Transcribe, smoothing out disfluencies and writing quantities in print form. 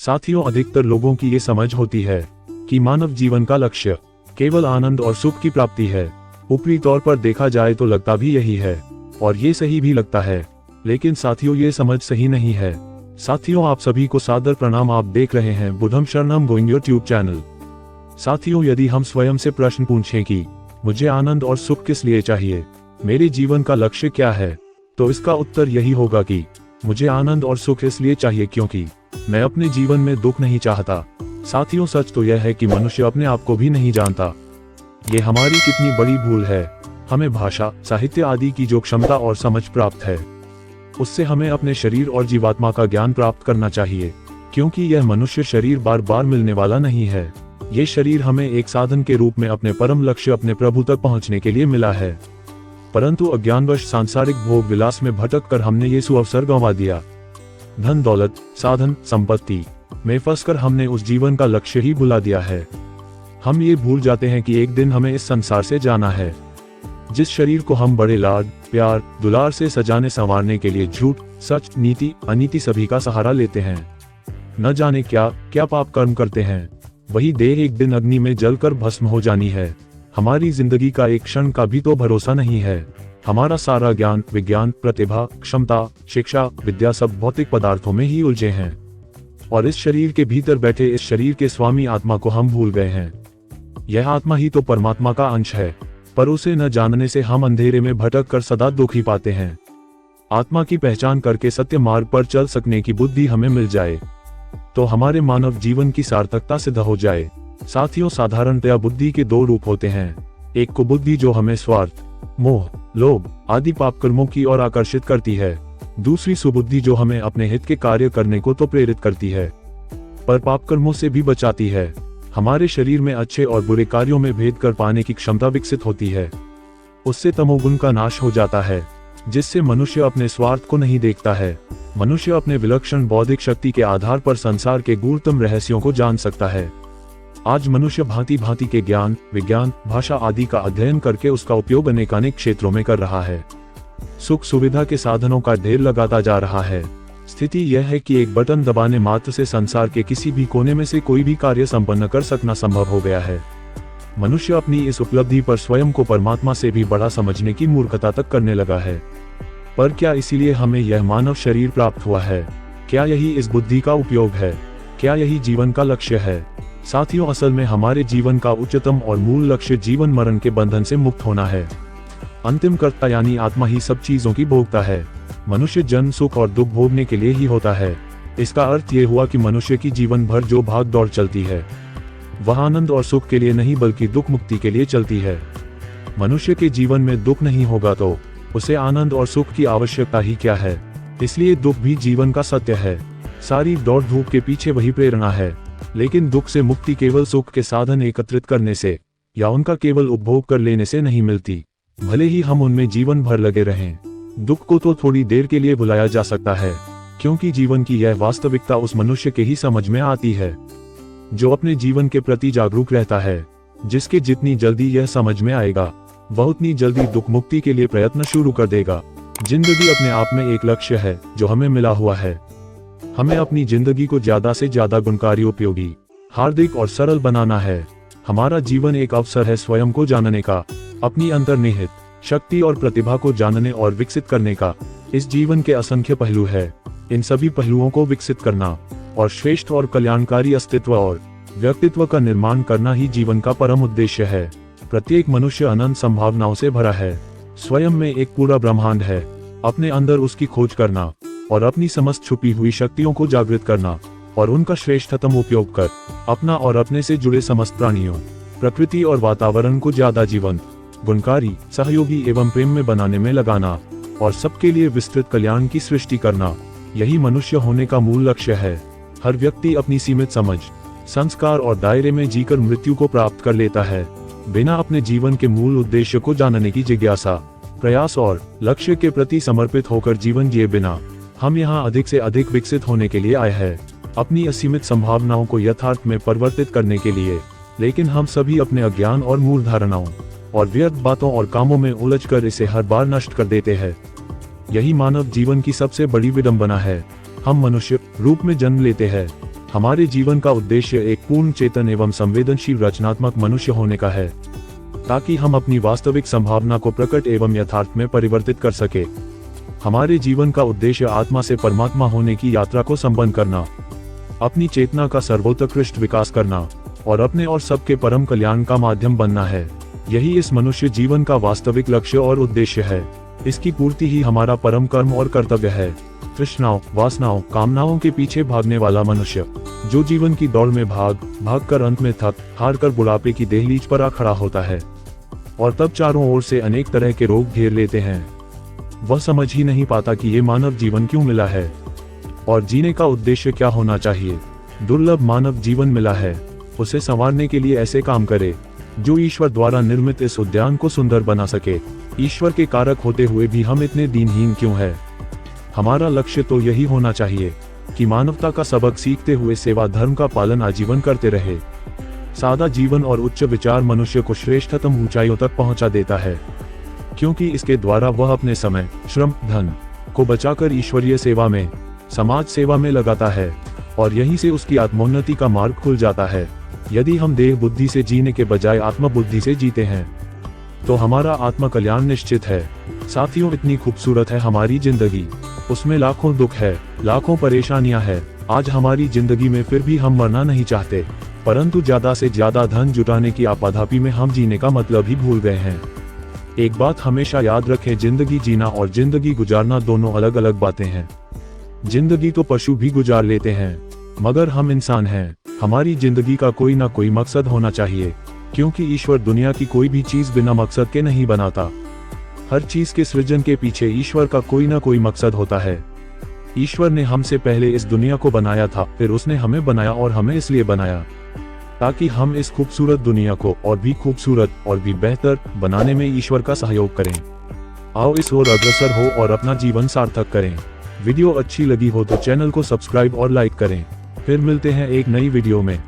साथियों, अधिकतर लोगों की ये समझ होती है कि मानव जीवन का लक्ष्य केवल आनंद और सुख की प्राप्ति है। ऊपरी तौर पर देखा जाए तो लगता भी यही है और ये सही भी लगता है, लेकिन साथियों ये समझ सही नहीं है। साथियों, आप सभी को सादर प्रणाम। आप देख रहे हैं बुद्धम शरणम गोइंग यूट्यूब चैनल। साथियों, यदि हम स्वयं से प्रश्न पूछें कि मुझे आनंद और सुख किस लिए चाहिए, मेरे जीवन का लक्ष्य क्या है, तो इसका उत्तर यही होगा कि मुझे आनंद और सुख इसलिए चाहिए क्योंकि मैं अपने जीवन में दुख नहीं चाहता। साथियों, सच तो यह है कि मनुष्य अपने आप को भी नहीं जानता। ये हमारी कितनी बड़ी भूल है। हमें भाषा, साहित्य आदि की जो क्षमता और समझ प्राप्त है, उससे हमें अपने शरीर और जीवात्मा का ज्ञान प्राप्त करना चाहिए, क्योंकि यह मनुष्य शरीर बार बार मिलने वाला नहीं है। ये शरीर हमें एक साधन के रूप में अपने परम लक्ष्य, अपने प्रभु तक पहुंचने के लिए मिला है। परंतु अज्ञानवश सांसारिक भोग विलास में भटक कर हमने ये सुअवसर गंवा दिया। धन दौलत, साधन, संपत्ति में फंसकर हमने उस जीवन का लक्ष्य ही भुला दिया है। हम ये भूल जाते हैं कि एक दिन हमें इस संसार से जाना है। जिस शरीर को हम बड़े लाड, प्यार, दुलार से सजाने संवारने के लिए झूठ, सच, नीति, अनीति सभी का सहारा लेते हैं, न जाने क्या क्या पाप कर्म करते हैं, वही देह एक दिन अग्नि में जलकर भस्म हो जानी है। हमारी जिंदगी का एक क्षण का भी तो भरोसा नहीं है। हमारा सारा ज्ञान, विज्ञान, प्रतिभा, क्षमता, शिक्षा, विद्या सब भौतिक पदार्थों में ही उलझे हैं और इस शरीर के भीतर बैठे इस शरीर के स्वामी आत्मा को हम भूल गए हैं। यह आत्मा ही तो परमात्मा का अंश है, पर उसे न जानने से हम अंधेरे में भटक कर सदा दुख ही पाते हैं। आत्मा की पहचान करके सत्य मार्ग पर चल सकने की बुद्धि हमें मिल जाए तो हमारे मानव जीवन की सार्थकता सिद्ध हो जाए। साथियों, साधारणतया बुद्धि के दो रूप होते हैं। एक को बुद्धि जो हमें स्वार्थ, मोह, लोभ आदि पाप कर्मों की ओर आकर्षित करती है। दूसरी सुबुद्धि जो हमें अपने हित के कार्य करने को तो प्रेरित करती है, पर पाप कर्मों से भी बचाती है। हमारे शरीर में अच्छे और बुरे कार्यों में भेद कर पाने की क्षमता विकसित होती है। उससे तमोगुण का नाश हो जाता है, जिससे मनुष्य अपने स्वार्थ को नहीं देखता है। मनुष्य अपने विलक्षण बौद्धिक शक्ति के आधार पर संसार के गूढ़तम रहस्यों को जान सकता है। आज मनुष्य भांति भांति के ज्ञान, विज्ञान, भाषा आदि का अध्ययन करके उसका उपयोग अनेकानेक क्षेत्रों में कर रहा है। सुख सुविधा के साधनों का ढेर लगाता जा रहा है। स्थिति यह है कि एक बटन दबाने मात्र से संसार के किसी भी कोने में से कोई भी कार्य संपन्न कर सकना संभव हो गया है। मनुष्य अपनी इस उपलब्धि पर स्वयं को परमात्मा से भी बड़ा समझने की मूर्खता तक करने लगा है। पर क्या इसीलिए हमें यह मानव शरीर प्राप्त हुआ है? क्या यही इस बुद्धि का उपयोग है? क्या यही जीवन का लक्ष्य है? साथियों, असल में हमारे जीवन का उच्चतम और मूल लक्ष्य जीवन मरण के बंधन से मुक्त होना है। अंतिम कर्ता यानी आत्मा ही सब चीजों की भोगता है। मनुष्य जन्म, सुख और दुख भोगने के लिए ही होता है। इसका अर्थ ये हुआ कि मनुष्य की जीवन भर जो भाग दौड़ चलती है, वह आनंद और सुख के लिए नहीं बल्कि दुख मुक्ति के लिए चलती है। मनुष्य के जीवन में दुख नहीं होगा तो उसे आनंद और सुख की आवश्यकता ही क्या है। इसलिए दुख भी जीवन का सत्य है। सारी दौड़ धूप के पीछे वही प्रेरणा है। लेकिन दुख से मुक्ति केवल सुख के साधन एकत्रित करने से या उनका केवल उपभोग कर लेने से नहीं मिलती, भले ही हम उनमें जीवन भर लगे रहें। दुख को तो थोड़ी देर के लिए भुलाया जा सकता है, क्योंकि जीवन की यह वास्तविकता उस मनुष्य के ही समझ में आती है जो अपने जीवन के प्रति जागरूक रहता है। जिसके जितनी जल्दी यह समझ में आएगा, वह उतनी जल्दी दुख मुक्ति के लिए प्रयत्न शुरू कर देगा। जिंदगी अपने आप में एक लक्ष्य है जो हमें मिला हुआ है। हमें अपनी जिंदगी को ज्यादा से ज्यादा गुणकारी, उपयोगी, हार्दिक और सरल बनाना है। हमारा जीवन एक अवसर है स्वयं को जानने का, अपनी अंतर्निहित शक्ति और प्रतिभा को जानने और विकसित करने का। इस जीवन के असंख्य पहलू है। इन सभी पहलुओं को विकसित करना और श्रेष्ठ और कल्याणकारी अस्तित्व और व्यक्तित्व का निर्माण करना ही जीवन का परम उद्देश्य है। प्रत्येक मनुष्य अनंत संभावनाओं से भरा है। स्वयं में एक पूरा ब्रह्मांड है। अपने अंदर उसकी खोज करना और अपनी समस्त छुपी हुई शक्तियों को जागृत करना और उनका श्रेष्ठतम उपयोग कर अपना और अपने से जुड़े समस्त प्राणियों, प्रकृति और वातावरण को ज्यादा जीवंत, गुणकारी, सहयोगी एवं प्रेम में बनाने में लगाना और सबके लिए विस्तृत कल्याण की सृष्टि करना, यही मनुष्य होने का मूल लक्ष्य है। हर व्यक्ति अपनी सीमित समझ, संस्कार और दायरे में जीकर मृत्यु को प्राप्त कर लेता है, बिना अपने जीवन के मूल उद्देश्य को जानने की जिज्ञासा, प्रयास और लक्ष्य के प्रति समर्पित होकर जीवन जिए बिना। हम यहाँ अधिक से अधिक विकसित होने के लिए आए हैं, अपनी असीमित संभावनाओं को यथार्थ में परिवर्तित करने के लिए। लेकिन हम सभी अपने अज्ञान और मूल धारणाओं और व्यर्थ बातों और कामों में उलझकर इसे हर बार नष्ट कर देते हैं। यही मानव जीवन की सबसे बड़ी विडंबना है। हम मनुष्य रूप में जन्म लेते हैं, हमारे जीवन का उद्देश्य एक पूर्ण चेतन एवं संवेदनशील रचनात्मक मनुष्य होने का है, ताकि हम अपनी वास्तविक संभावना को प्रकट एवं यथार्थ में परिवर्तित कर सके। हमारे जीवन का उद्देश्य आत्मा से परमात्मा होने की यात्रा को संपन्न करना, अपनी चेतना का सर्वोत्कृष्ट विकास करना और अपने और सबके परम कल्याण का माध्यम बनना है। यही इस मनुष्य जीवन का वास्तविक लक्ष्य और उद्देश्य है। इसकी पूर्ति ही हमारा परम कर्म और कर्तव्य है। तृष्णाओं, वासनाओं, कामनाओं के पीछे भागने वाला मनुष्य, जो जीवन की दौड़ में भाग कर अंत में थक हार कर बुढ़ापे की देहलीज पर आ खड़ा होता है और तब चारों ओर से अनेक तरह के रोग घेर लेते हैं, वह समझ ही नहीं पाता कि ये मानव जीवन क्यों मिला है और जीने का उद्देश्य क्या होना चाहिए। दुर्लभ मानव जीवन मिला है, उसे संवारने के लिए ऐसे काम करे जो ईश्वर द्वारा निर्मित इस उद्यान को सुंदर बना सके। ईश्वर के कारक होते हुए भी हम इतने दीनहीन क्यों हैं? हमारा लक्ष्य तो यही होना चाहिए कि मानवता का सबक सीखते हुए सेवा धर्म का पालन आजीवन करते रहे। सादा जीवन और उच्च विचार मनुष्य को श्रेष्ठतम ऊंचाइयों तक पहुंचा देता है, क्योंकि इसके द्वारा वह अपने समय, श्रम, धन को बचाकर ईश्वरीय सेवा में, समाज सेवा में लगाता है और यहीं से उसकी आत्मोन्नति का मार्ग खुल जाता है। यदि हम देह बुद्धि से जीने के बजाय आत्म बुद्धि से जीते हैं तो हमारा आत्म कल्याण निश्चित है। साथियों, इतनी खूबसूरत है हमारी जिंदगी, उसमें लाखों दुख है, लाखों परेशानियां हैं। आज हमारी जिंदगी में फिर भी हम मरना नहीं चाहते, परंतु ज्यादा से ज्यादा धन जुटाने की आपाधापी में हम जीने का मतलब ही भूल गए हैं। एक बात हमेशा याद रखें, जिंदगी जीना और जिंदगी गुजारना दोनों अलग अलग बातें हैं। जिंदगी तो पशु भी गुजार लेते हैं, मगर हम इंसान हैं। हमारी जिंदगी का कोई ना कोई मकसद होना चाहिए, क्योंकि ईश्वर दुनिया की कोई भी चीज बिना मकसद के नहीं बनाता। हर चीज के सृजन के पीछे ईश्वर का कोई ना कोई मकसद होता है। ईश्वर ने हमसे पहले इस दुनिया को बनाया था, फिर उसने हमें बनाया और हमें इसलिए बनाया ताकि हम इस खूबसूरत दुनिया को और भी खूबसूरत और भी बेहतर बनाने में ईश्वर का सहयोग करें। आओ इस ओर अग्रसर हो और अपना जीवन सार्थक करें। वीडियो अच्छी लगी हो तो चैनल को सब्सक्राइब और लाइक करें। फिर मिलते हैं एक नई वीडियो में।